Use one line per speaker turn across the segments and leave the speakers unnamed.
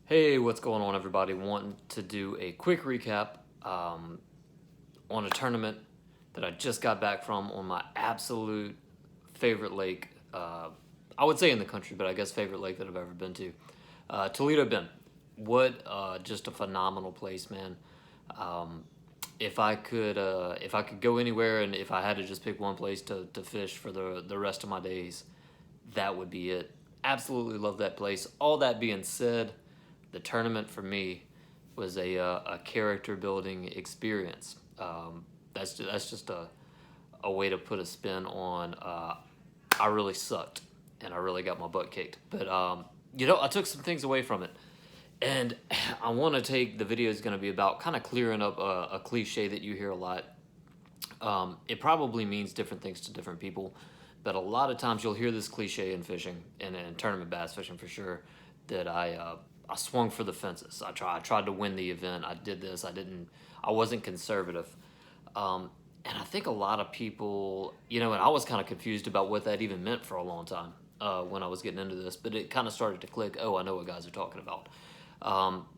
Hey, what's going on, everybody? Wanting to do a quick recap on a tournament that I just got back from on my absolute favorite lake. I would say in the country, but I guess favorite lake that I've ever been to. Toledo Bend. What just a phenomenal place, man. Um, if I could go anywhere, and if I had to just pick one place to fish for the rest of my days, that would be it. Absolutely love that place. All that being said, the tournament for me was a character building experience. That's just a way to put a spin on. I really sucked and I really got my butt kicked, but I took some things away from it. And I want to take the video is going to be about kind of clearing up a cliche that you hear a lot. It probably means different things to different people, but a lot of times you'll hear this cliche in fishing and in tournament bass fishing for sure that I swung for the fences. I tried to win the event. I did this. I wasn't conservative. And I think a lot of people, and I was kind of confused about what that even meant for a long time when I was getting into this, but it kind of started to click. Oh, I know what guys are talking about.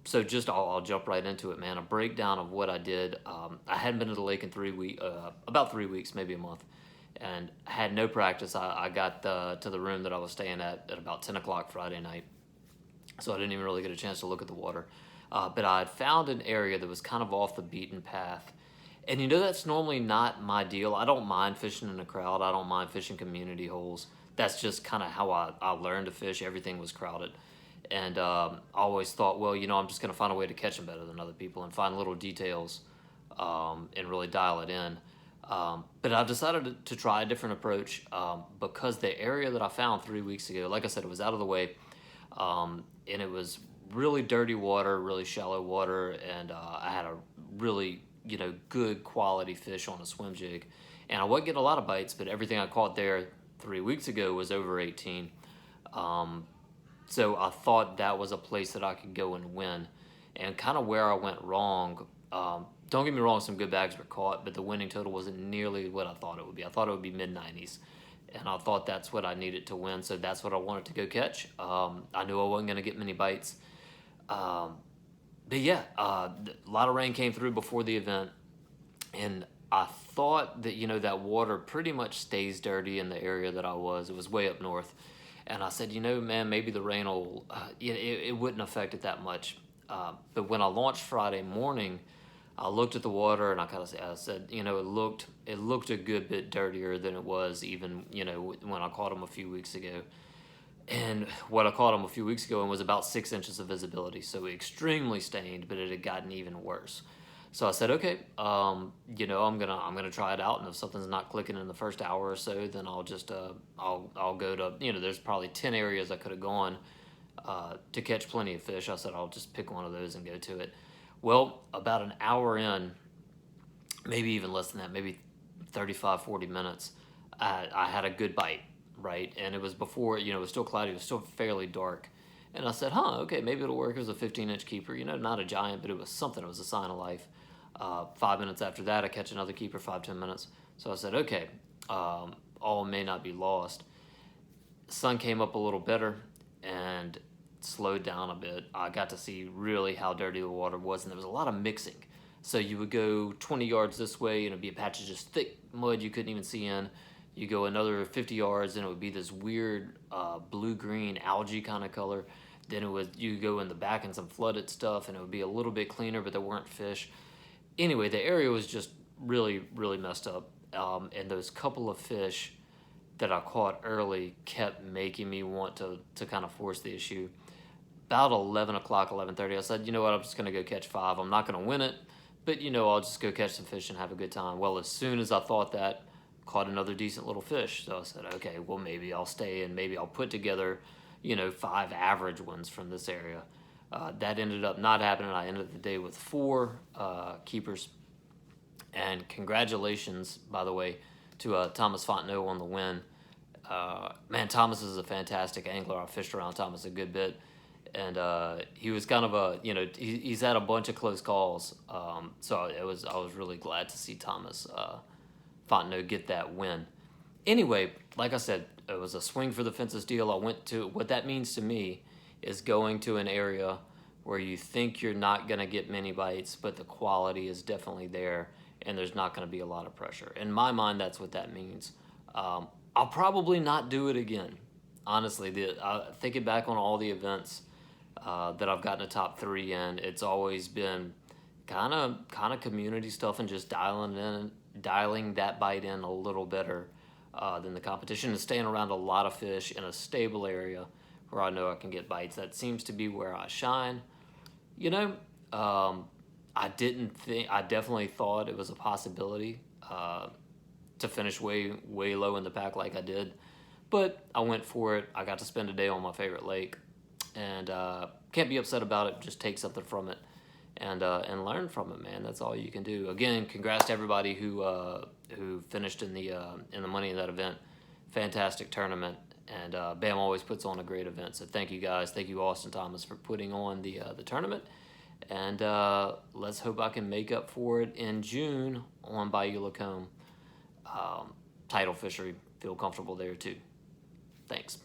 So just I'll jump right into it, man. A breakdown of what I did. I hadn't been to the lake in about 3 weeks, maybe a month, and had no practice. I got to the room that I was staying at about 10 o'clock Friday night, so I didn't even really get a chance to look at the water. But I had found an area that was kind of off the beaten path. And that's normally not my deal. I don't mind fishing in a crowd. I don't mind fishing community holes. That's just kind of how I learned to fish. Everything was crowded. And I always thought, well, I'm just going to find a way to catch them better than other people and find little details and really dial it in. But I've decided to try a different approach because the area that I found 3 weeks ago, like I said, it was out of the way. And it was really dirty water, really shallow water, and I had a really, good quality fish on a swim jig. And I wasn't getting a lot of bites, but everything I caught there 3 weeks ago was over 18. So I thought that was a place that I could go and win. And kind of where I went wrong, don't get me wrong, some good bags were caught, but the winning total wasn't nearly what I thought it would be. I thought it would be mid-90s. And I thought that's what I needed to win, so that's what I wanted to go catch. I knew I wasn't going to get many bites. But yeah, a lot of rain came through before the event, and I thought that that water pretty much stays dirty in the area that I was. It was way up north, and I said, man, maybe the rain will, it wouldn't affect it that much. But when I launched Friday morning, I looked at the water and I said, it looked a good bit dirtier than it was even when I caught them a few weeks ago. And what I caught them a few weeks ago and was about 6 inches of visibility, so extremely stained, but it had gotten even worse. So I said, okay, I'm gonna try it out, and if something's not clicking in the first hour or so, then I'll just I'll go to there's probably 10 areas I could have gone to catch plenty of fish. I said I'll just pick one of those and go to it. Well, about an hour in, maybe even less than that, maybe 35, 40 minutes, I had a good bite, right? And it was before, it was still cloudy, it was still fairly dark. And I said, okay, maybe it'll work. It was a 15-inch keeper, not a giant, but it was something. It was a sign of life. 5 minutes after that, I catch another keeper, 5-10 minutes. So I said, okay, all may not be lost. Sun came up a little better and slowed down a bit. I got to see really how dirty the water was, and there was a lot of mixing. So you would go 20 yards this way, and it'd be a patch of just thick mud you couldn't even see in. You go another 50 yards, and it would be this weird blue-green algae kind of color. Then you go in the back and some flooded stuff, and it would be a little bit cleaner, but there weren't fish. Anyway, the area was just really, really messed up. And those couple of fish that I caught early kept making me want to kind of force the issue. About 11 o'clock, 11:30, I said, you know what, I'm just going to go catch 5. I'm not going to win it, but, I'll just go catch some fish and have a good time. Well, as soon as I thought that, caught another decent little fish. So I said, okay, well, maybe I'll stay and maybe I'll put together, 5 average ones from this area. That ended up not happening. I ended the day with 4 keepers. And congratulations, by the way, to Thomas Fontenot on the win. Man, Thomas is a fantastic angler. I fished around Thomas a good bit. And he was kind of he's had a bunch of close calls. So I was really glad to see Thomas Fontenot get that win. Anyway, like I said, it was a swing for the fences deal. I went to, what that means to me is going to an area where you think you're not going to get many bites, but the quality is definitely there and there's not going to be a lot of pressure. In my mind, that's what that means. I'll probably not do it again. Honestly, thinking back on all the events that I've gotten a top 3 in, it's always been kind of community stuff and just dialing that bite in a little better than the competition, and staying around a lot of fish in a stable area where I know I can get bites. That seems to be where I shine. You know, I definitely thought it was a possibility to finish way low in the pack like I did, but I went for it. I got to spend a day on my favorite lake, and can't be upset about it. Just take something from it and learn from it, man. That's all you can do. Again, congrats to everybody who finished in the money in that event. Fantastic tournament, and BAM always puts on a great event. So thank you guys. Thank you, Austin Thomas, for putting on the tournament. And let's hope I can make up for it in June on Bayou Lacombe. Tidal fishery. Feel comfortable there too. Thanks.